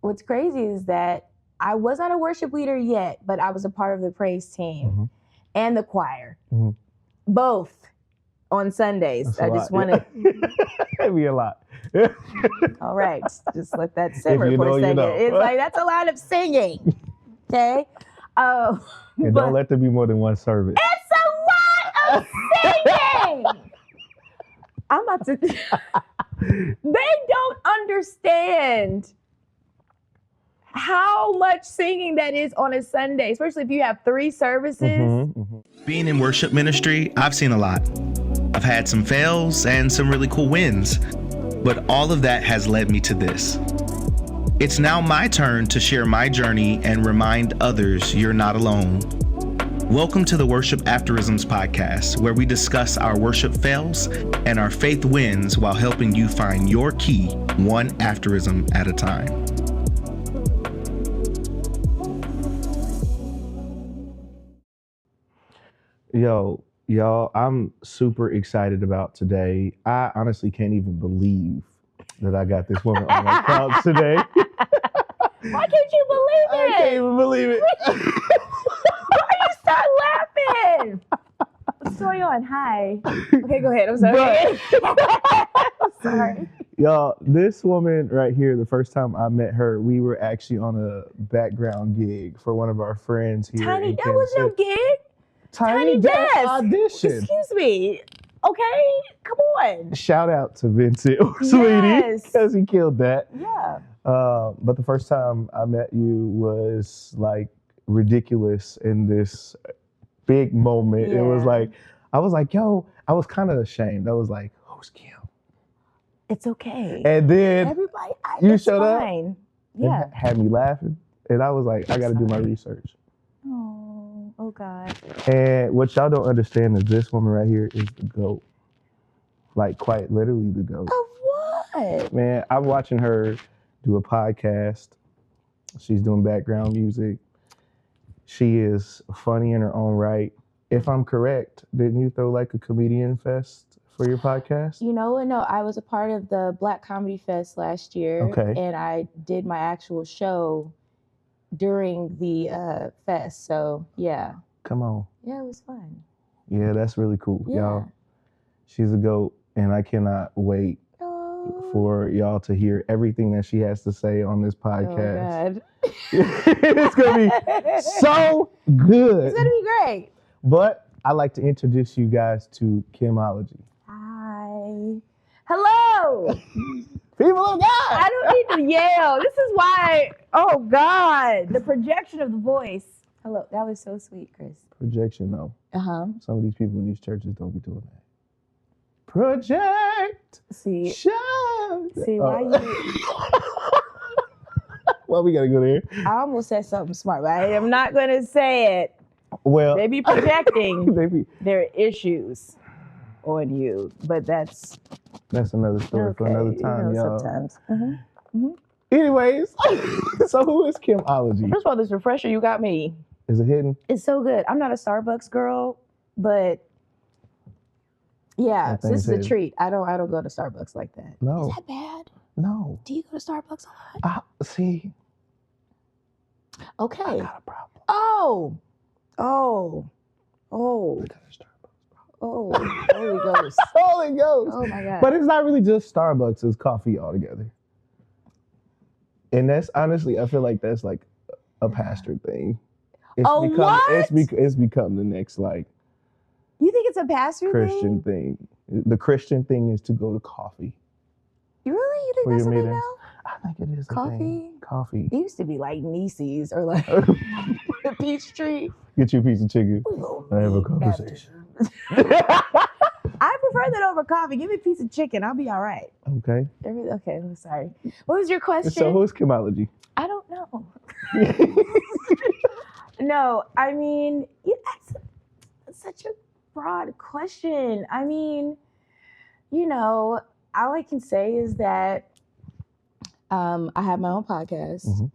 What's crazy is that I was not a worship leader yet, but I was a part of the praise team and the choir, both on Sundays. That's I just wanted. It'd be a lot. All right, just let that simmer you for know, a second. you know. It's like that's a lot of singing. Okay. And don't let there be more than one service. It's a lot of singing. I'm about to. They don't understand how much singing that is on a Sunday, especially if you have 3 services. Being in worship ministry, I've seen a lot. I've had some fails and some really cool wins, but all of that has led me to this. It's now my turn to share my journey and remind others you're not alone. Welcome to the Worship Afterisms podcast, where we discuss our worship fails and our faith wins while helping you find your key one afterism at a time. Yo, y'all, I'm super excited about today. I honestly can't even believe that I got this woman on my couch today. Why can't you believe it? I can't even believe it. Why you start laughing? What's going on? Hi. Okay, go ahead. I'm sorry. I'm sorry. Y'all, this woman right here, the first time I met her, we were actually on a background gig for one of our friends here. Tiny, that was no gig. Tiny Desk audition. Excuse me. Okay, come on. Shout out to Vincent, sweetie, because he killed that. Yeah. But the first time I met you was like ridiculous in this big moment. Yeah. It was like, I was like, yo, I was kind of ashamed. I was like, who's Kim? It's okay. And then everybody, you showed fine. up Yeah. and had me laughing. And I was like, I got to do my research. Oh God. And what y'all don't understand is this woman right here is the GOAT. Like quite literally the GOAT. Of what? Man, I'm watching her do a podcast. She's doing background music. She is funny in her own right. If I'm correct, didn't you throw like a comedian fest for your podcast? You know, no, I was a part of the Black Comedy Fest last year. Okay. And I did my actual show during the fest. So yeah. Come on. Yeah, it was fun. Yeah, that's really cool. Yeah. Y'all, she's a GOAT, and I cannot wait for y'all to hear everything that she has to say on this podcast. Oh, God. It's going to be so good. It's going to be great. But I'd like to introduce you guys to Kimology. Hi. Hello. People of God. I don't need to yell. This is why, oh God, the projection of the voice. Hello, that was so sweet, Chris. Projection, though. Some of these people in these churches don't be doing that. Project. See, shout. why you? Well, we gotta go there. I almost said something smart, but I am not going to say it. Well, they be projecting maybe their issues on you, but that's another story for another time, y'all. Sometimes. Anyways, so who is Kimology? First of all, this refresher you got me. Is it hidden? It's so good. I'm not a Starbucks girl, but yeah, so this is a treat. I don't go to Starbucks like that. No. Is that bad? No. Do you go to Starbucks a lot? See. Okay. I got a problem. Oh. I got a Starbucks problem. Oh, Holy Ghost. Holy Ghost. Oh my God. But it's not really just Starbucks, it's coffee altogether. And that's honestly, I feel like that's like a pastor thing. What? It's become the next like. You think it's a pastor Christian thing? The Christian thing is to go to coffee. You really? You think that's something now? I think it is. Coffee? Coffee. It used to be like Nieces or like Peachtree. Get you a piece of chicken. I have a conversation. I prefer that over coffee. Give me a piece of chicken. I'll be all right. Okay. Okay, I'm sorry. What was your question? So who's Kimology? I don't know. No, I mean, that's such a broad question. I mean, all I can say is that I have my own podcast.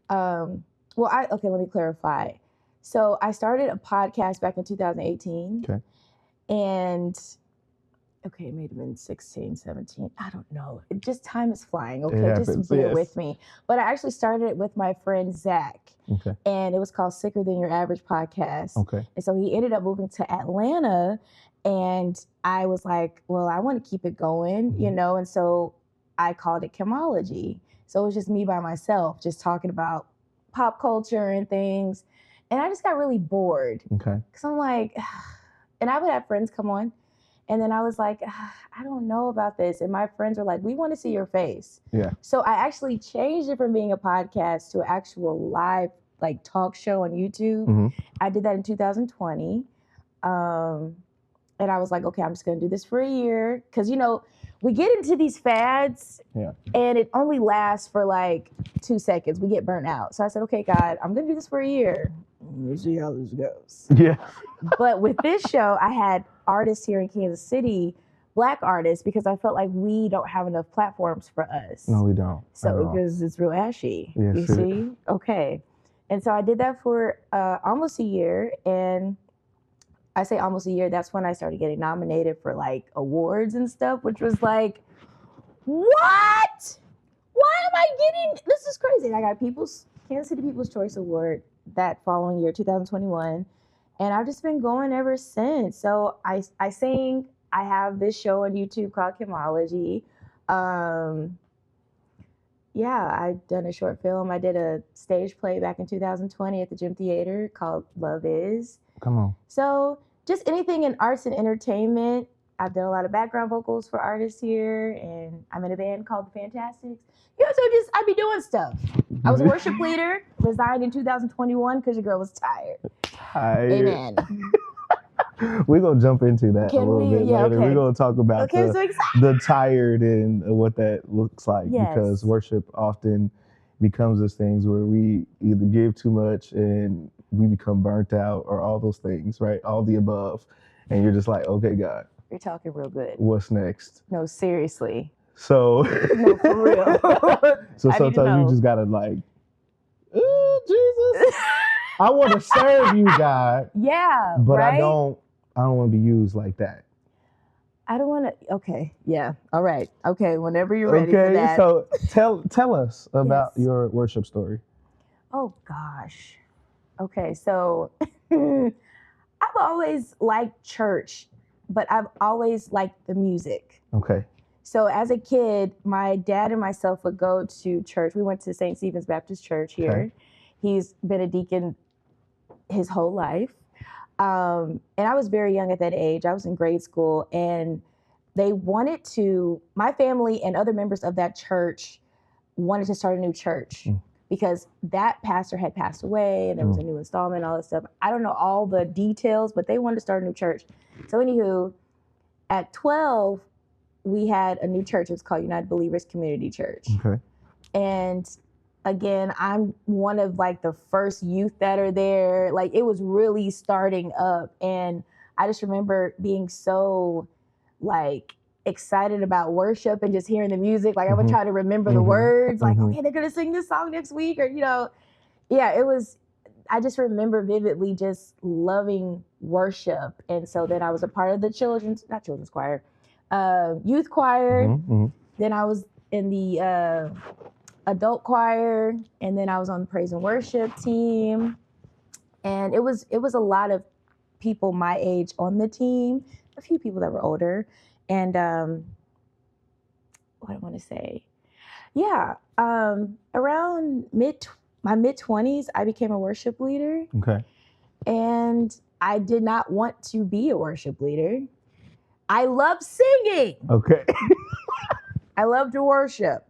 Let me clarify. So I started a podcast back in 2018. Okay. And okay, it may have been 16, 17. I don't know. It just time is flying. It Okay, happens, just bear yes. with me. But I actually started it with my friend Zach, Okay. and it was called Sicker Than Your Average Podcast. Okay. And so he ended up moving to Atlanta, and I was like, well, I want to keep it going, you know, and so I called it Kimology. So it was just me by myself, just talking about pop culture and things. And I just got really bored. Okay. Because I'm like, and I would have friends come on. And then I was like, I don't know about this. And my friends were like, we want to see your face. Yeah. So I actually changed it from being a podcast to an actual live like talk show on YouTube. I did that in 2020. And I was like, okay, I'm just going to do this for a year. Because, you know, we get into these fads and it only lasts for like 2 seconds. We get burnt out. So I said, okay, God, I'm going to do this for a year. We'll see how this goes. Yeah. But with this show, I had artists here in Kansas City, Black artists, because I felt like we don't have enough platforms for us. No, we don't. So because it's real ashy. Yes, you see? Okay. And so I did that for almost a year. And I say almost a year, that's when I started getting nominated for like awards and stuff, which was like, what? Why am I getting, this is crazy. I got Kansas City People's Choice Award that following year, 2021. And I've just been going ever since. So I sing, I have this show on YouTube called Kimology. I've done a short film. I did a stage play back in 2020 at the Gym Theater called Love Is. Come on. So just anything in arts and entertainment. I've done a lot of background vocals for artists here, and I'm in a band called The Fantastics. So just, I be doing stuff. I was a worship leader, resigned in 2021 because your girl was tired. Amen. We're going to jump into that a little bit later. Okay. We're going to talk about the tired and what that looks like, because worship often becomes those things where we either give too much and we become burnt out, or all those things, right? All the above. And you're just like, okay, God. You're talking real good. What's next? No, seriously. So, no, for real. So sometimes you just got to like, oh, Jesus. I want to serve you, God. Yeah, but right? I don't want to be used like that. I don't want to. Okay, yeah, all right. Okay, whenever you're ready for that. So tell us about your worship story. Oh gosh. Okay, so I've always liked church, but I've always liked the music. Okay. So as a kid, my dad and myself would go to church. We went to St. Stephen's Baptist Church here. Okay. He's been a deacon his whole life. And I was very young at that age. I was in grade school, and they wanted to, my family and other members of that church wanted to start a new church because that pastor had passed away and there was a new installment, all that stuff. I don't know all the details, but they wanted to start a new church. So anywho, at 12, we had a new church. It was called United Believers Community Church. Okay. And again, I'm one of like the first youth that are there. Like it was really starting up. And I just remember being so like excited about worship and just hearing the music. Like I would try to remember the words, like, okay, they're going to sing this song next week, or, you know, I just remember vividly just loving worship. And so then I was a part of the youth choir. Then I was in the adult choir, and then I was on the praise and worship team. And it was a lot of people my age on the team, a few people that were older. And what I want to say, around my mid-20s, I became a worship leader. Okay. And I did not want to be a worship leader. I love singing. Okay. I love to worship,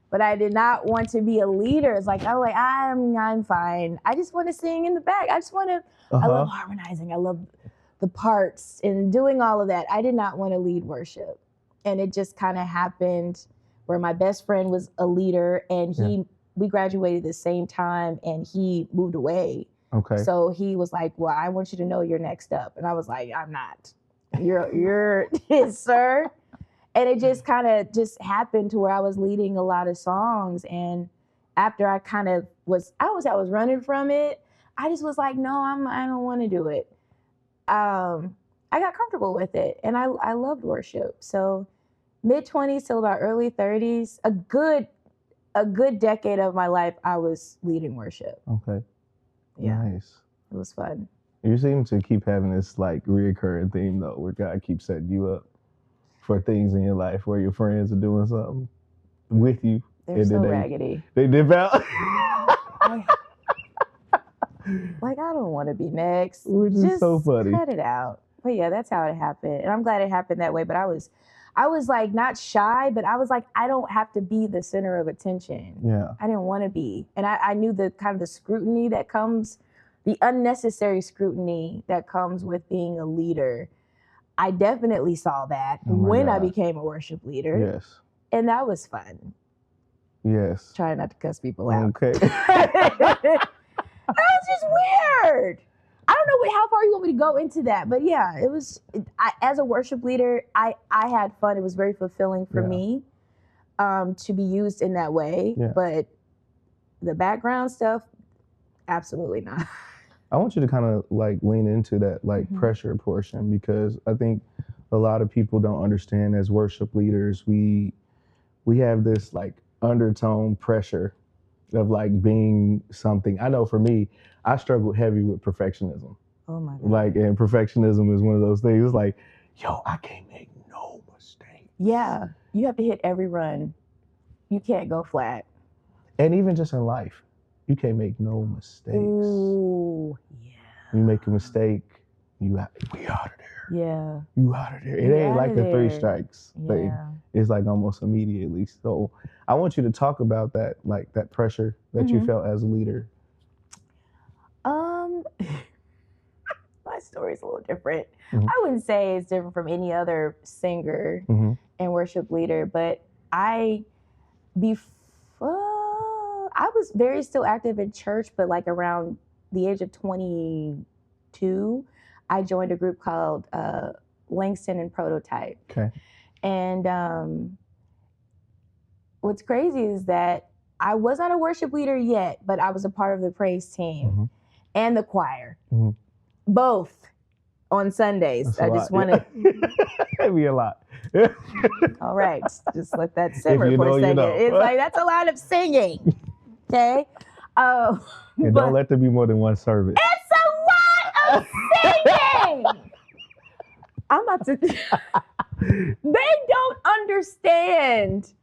but I did not want to be a leader. It's like, I'm fine. I just want to sing in the back. I just want to, I love harmonizing. I love the parts and doing all of that. I did not want to lead worship. And it just kind of happened where my best friend was a leader, and we graduated the same time, and he moved away. Okay. So he was like, well, I want you to know you're next up. And I was like, I'm not. You're sir. And it just kind of just happened to where I was leading a lot of songs. And after I kind of was, I was running from it. I just was like, no, I don't want to do it. I got comfortable with it, and I loved worship. So mid-20s till about early 30s, a good decade of my life, I was leading worship. Okay. Yeah, Nice. it was fun. You seem to keep having this like reoccurring theme though, where God keeps setting you up for things in your life where your friends are doing something with you. They're so raggedy. They dip out. Like, I don't want to be next. Which is so funny. Cut it out. But yeah, that's how it happened. And I'm glad it happened that way. But I was like not shy, but I was like, I don't have to be the center of attention. Yeah. I didn't want to be. And I knew the kind of the scrutiny that comes, the unnecessary scrutiny that comes with being a leader. I definitely saw that when I became a worship leader. Yes. And that was fun. Yes. Trying not to cuss people out. Okay. That was just weird. I don't know how far you want me to go into that, but yeah, it was. As a worship leader, I had fun. It was very fulfilling for me to be used in that way. Yeah. But the background stuff, absolutely not. I want you to kind of like lean into that like pressure portion, because I think a lot of people don't understand as worship leaders, we have this like undertone pressure of like being something. I know for me, I struggled heavy with perfectionism. Oh my God. Like, and perfectionism is one of those things. It's like, yo, I can't make no mistake. Yeah, you have to hit every run. You can't go flat. And even just in life, you can't make no mistakes. Ooh, yeah. You make a mistake, we out of there. Yeah. You out of there. It You ain't like outta the 3 there. strikes thing. Yeah. It's like almost immediately. So I want you to talk about that, like that pressure that you felt as a leader. My story's a little different. I wouldn't say it's different from any other singer and worship leader, but I was very still active in church, but like around the age of 22, I joined a group called Langston and Prototype. Okay. And what's crazy is that I was not a worship leader yet, but I was a part of the praise team and the choir, both on Sundays. That's I just wanted. That'd be a lot. All right, just let that simmer If you for know, a you second. know. It's like that's a lot of singing. Okay. And don't let there be more than one service. It's a lot of singing. I'm about to. They don't understand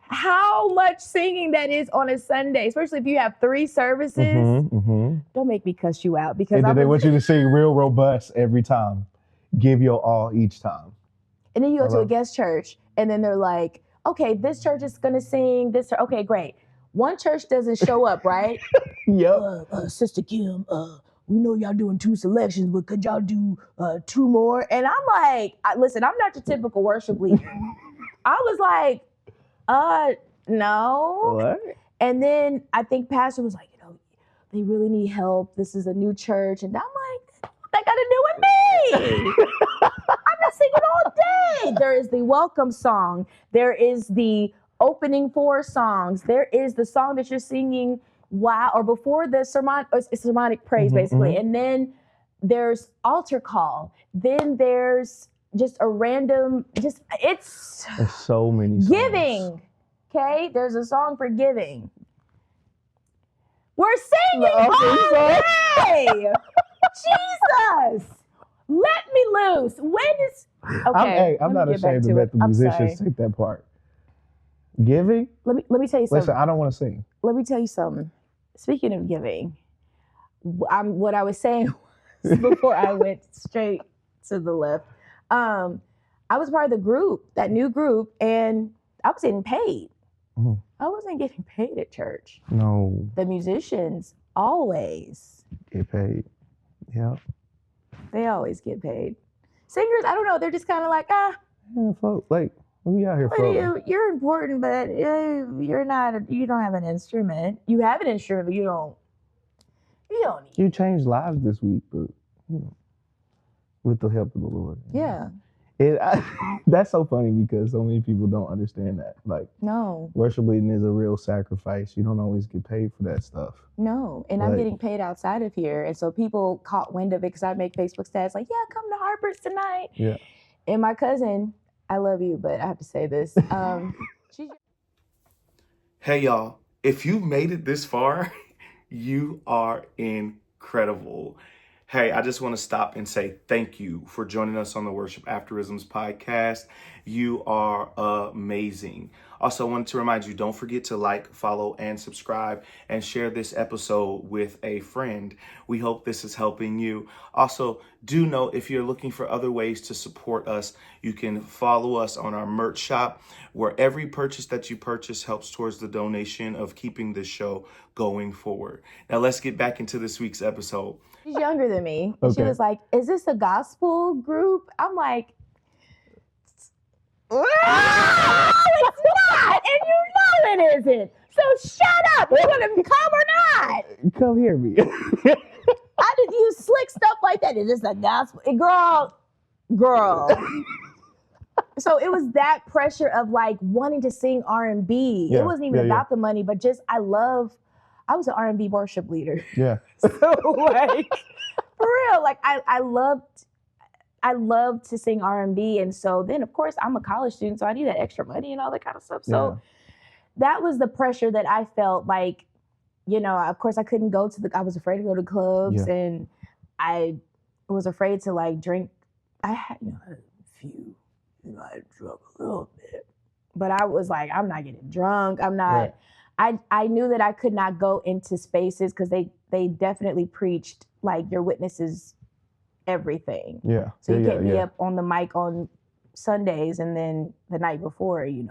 how much singing that is on a Sunday, especially if you have 3 services. Don't make me cuss you out because and then they want you to sing real robust every time. Give your all each time. And then you go to a guest church, and then they're like, "Okay, this church is gonna sing this. Okay, great. One church doesn't show up, right? Yep. Sister Kim, we know y'all doing 2 selections, but could y'all do 2 more?" And I'm like, listen, I'm not your typical worship leader. I was like, no. What? And then I think pastor was like, they really need help. This is a new church. And I'm like, what that got to do with me? I'm not singing all day. There is the welcome song. There is the opening 4 songs. There is the song that you're singing while or before the sermon, sermonic praise, basically. And then there's altar call. Then there's just a random, There's so many songs. Giving. Okay, there's a song for giving. We're singing all day. Jesus, let me loose. When is okay? I'm not ashamed to let the musicians take that part. Giving. Let me tell you something. Listen, I don't want to sing. Let me tell you something. Speaking of giving, what I was saying was before I went straight to the left. I was part of the group, that new group, and I was getting paid. I wasn't getting paid at church. No. The musicians always get paid. Yeah. They always get paid. Singers, I don't know. They're just kind of like, like we out here floating. You're important, but you're not. You don't have an instrument. You have an instrument, but you don't. You changed lives this week, but with the help of the Lord. Yeah. That's so funny because so many people don't understand that. Like, No, worship leading is a real sacrifice. You don't always get paid for that stuff. no. And I'm Like, getting paid outside of here. And so people caught wind of it because I make Facebook stats like, yeah, come to Harper's tonight. yeah. And my cousin, I love you, but I have to say this. She's Hey, y'all, if you made it this far, you are incredible. Hey, I just want to stop and say thank you for joining us on the Worship Afterisms podcast. You are amazing. Also, I wanted to remind you, don't forget to like, follow, and subscribe, and share this episode with a friend. We hope this is helping you. Also, do know if you're looking for other ways to support us, you can follow us on our merch shop, where every purchase that you purchase helps towards the donation of keeping this show going forward. Now, let's get back into this week's episode. She's younger than me. And she Okay. was like, is this a gospel group? I'm like, it's not. And you know it isn't. So shut up. You want to come or not? Come hear me. I just use slick stuff like that. Is this a gospel? Girl. So it was that pressure of like wanting to sing R&B. Yeah, It wasn't even yeah, about the money, but just I was an R&B worship leader. Yeah. So like for real, like I loved to sing R&B. And so then of course I'm a college student, so I need that extra money and all that kind of stuff. So that was the pressure that I felt like, you know, of course I couldn't go to I was afraid to go to clubs and I was afraid to like drink. I had, a few, I drunk a little bit, but I was like, I'm not getting drunk. I'm not, I knew that I could not go into spaces because they definitely preached like your witness is everything. Yeah. So you get me up on the mic on Sundays and then the night before, you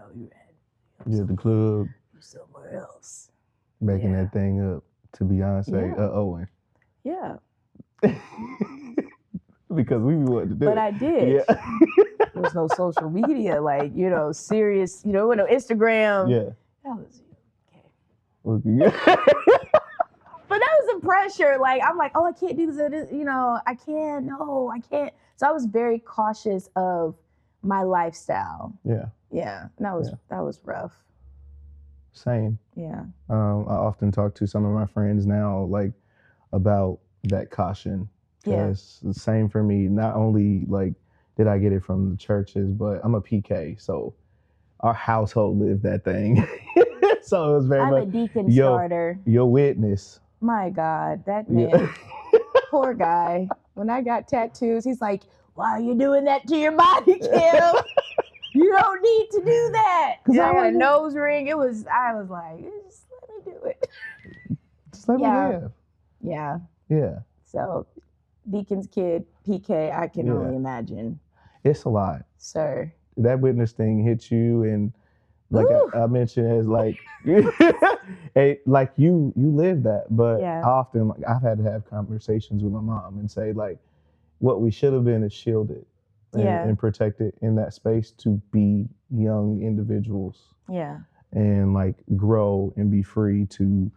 had the club. Somewhere else. Making that thing up to Beyonce, Owen. Yeah. Because we wanted to do it. But I did. Yeah. There was no social media, like, serious, no Instagram. Yeah. That was Okay. But that was the pressure. Like, I'm like, oh, I can't do this. I can't. So I was very cautious of my lifestyle. Yeah. Yeah. And that was rough. Same. Yeah. I often talk to some of my friends now, like, about that caution. Yeah. It's the same for me. Not only, like, did I get it from the churches, but I'm a PK, so our household lived that thing. So it was very I'm much a deacon starter. Your witness. My God, that man. Poor guy. When I got tattoos, he's like, why are you doing that to your body, Kim? You don't need to do that. Because I got a nose ring. I was like, just let me do it. Just let me live. Yeah. Yeah. So, deacon's kid, PK, I can only imagine. It's a lot. Sir. That witness thing hit you, and like I mentioned, as like, like you live that. But I often, like, I've had to have conversations with my mom and say, like, what we should have been is shielded and protected in that space to be young individuals. Yeah. And like grow and be free to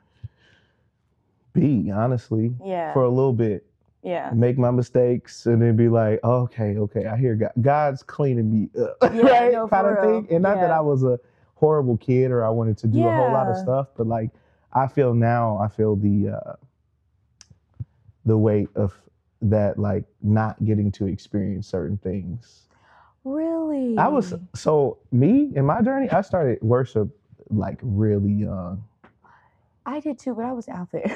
be, honestly, for a little bit. Yeah. Make my mistakes and then be like, okay, I hear God's cleaning me up, Yeah, right? no, Kind of thing. And not that I was a horrible kid or I wanted to do a whole lot of stuff, but like I feel the weight of that, like not getting to experience certain things. Really? Me in my journey, I started worship like really young. I did too, but I was out there.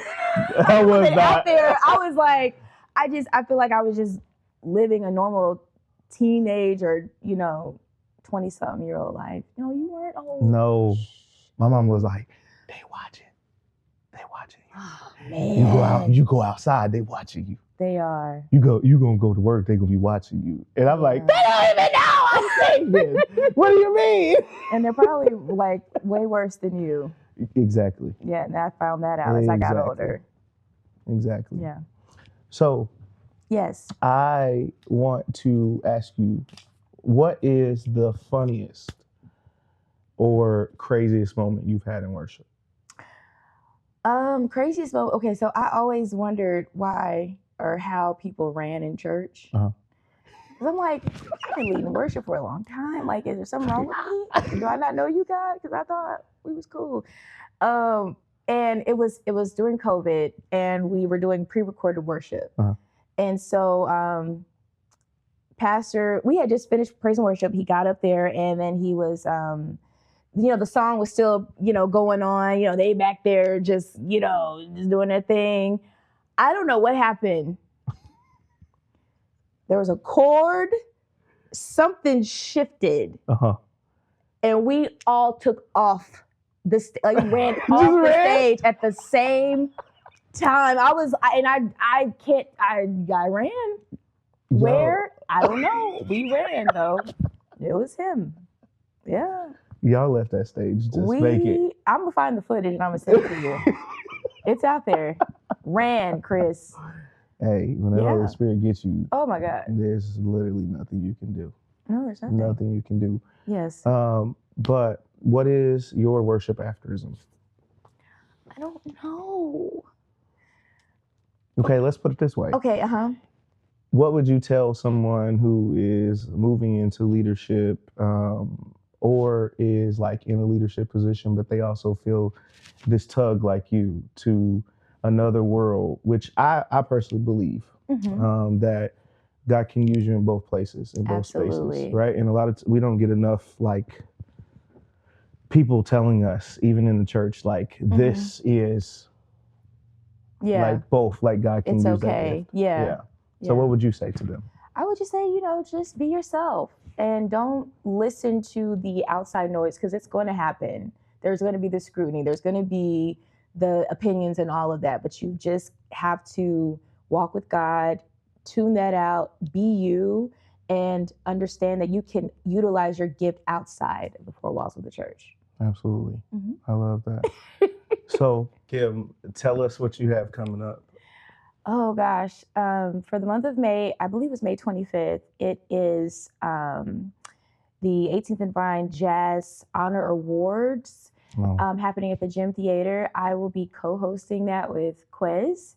I was not out there. I was like, I feel like I was just living a normal teenage or, 20-something-year-old life. No, you weren't old. No. My mom was like, they watching you. Oh, man. You go outside, they watching you. They are. You gonna go to work, they gonna be watching you. And I'm like, they don't even know I'm singing. What do you mean? And they're probably like way worse than you. Exactly. Yeah, and I found that out as I got older. Exactly. Yeah. So, yes, I want to ask you, what is the funniest or craziest moment you've had in worship? Craziest moment. Okay, so I always wondered why or how people ran in church. Because I'm like, I've been leading worship for a long time. Like, is there something wrong with me? Do I not know you, God? Because I thought we was cool. And it was during COVID, and we were doing pre-recorded worship. Uh-huh. And so Pastor, we had just finished praise and worship. He got up there, and then he was, the song was still, going on. They back there just doing their thing. I don't know what happened. There was a chord, something shifted, and we all took off ran off the stage at the same time. I ran. Where? I don't know. We ran though. It was him. Yeah. Y'all left that stage. Just make it. I'm gonna find the footage and I'm gonna send it to you. It's out there. Ran, Chris. Hey, when the Holy Spirit gets you, oh my God, there's literally nothing you can do. No, there's nothing. Nothing you can do. Yes. But what is your worship afterism? I don't know. Okay, let's put it this way. Okay, What would you tell someone who is moving into leadership or is like in a leadership position, but they also feel this tug like you to another world, which I personally believe that God can use you in both places, in both spaces, right? And a lot of we don't get enough like people telling us, even in the church, like this is like both, like God can use that gift. So what would you say to them? I would just say, just be yourself and don't listen to the outside noise, because it's going to happen. There's going to be the scrutiny. There's going to be the opinions and all of that. But you just have to walk with God, tune that out, be you, and understand that you can utilize your gift outside of the four walls of the church. Absolutely. I love that. So, Kim, tell us what you have coming up. Oh gosh, for the month of May, I believe it's May 25th, it is the 18th and Vine Jazz Honor Awards happening at the Gym Theater. I will be co-hosting that with Quez.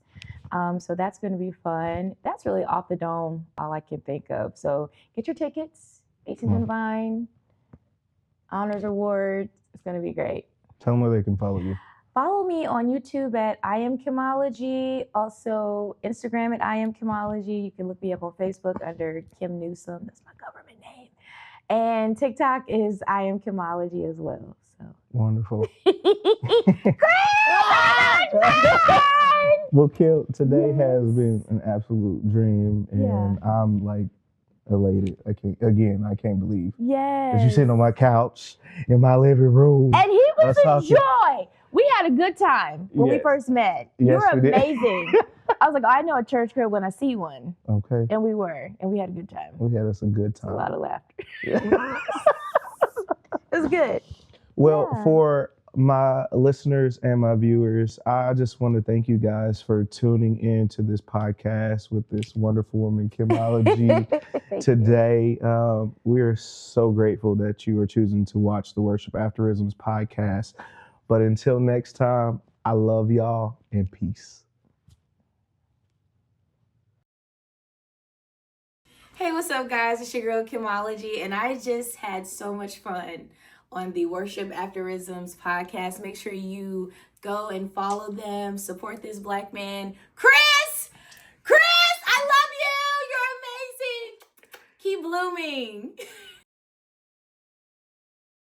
So that's going to be fun. That's really off the dome, all I can think of. So get your tickets, 18th and Vine Honors Award. It's going to be great. Tell them where they can follow you. Follow me on YouTube at I Am Kimology. Also, Instagram at I Am Kimology. You can look me up on Facebook under Kim Newsom. That's my government name. And TikTok is I Am Kimology as well. So wonderful. Well, Kim, today has been an absolute dream, and I'm like elated. I can't believe. Yes. That you're sitting on my couch in my living room. And he was a joy. We had a good time when we first met. Yes, you were amazing. I was like, I know a church girl when I see one. Okay. And we were. And we had a good time. We had us a good time. A lot of laughter. Yeah. It was good. Well, for my listeners and my viewers, I just want to thank you guys for tuning in to this podcast with this wonderful woman, Kimology. Today, we are so grateful that you are choosing to watch the Worship Afterisms podcast. But until next time, I love y'all and peace. Hey, what's up, guys? It's your girl, Kimology, and I just had so much fun on the Worship Afterisms podcast. Make sure you go and follow them, support this Black man. Chris, I love you. You're amazing. Keep blooming.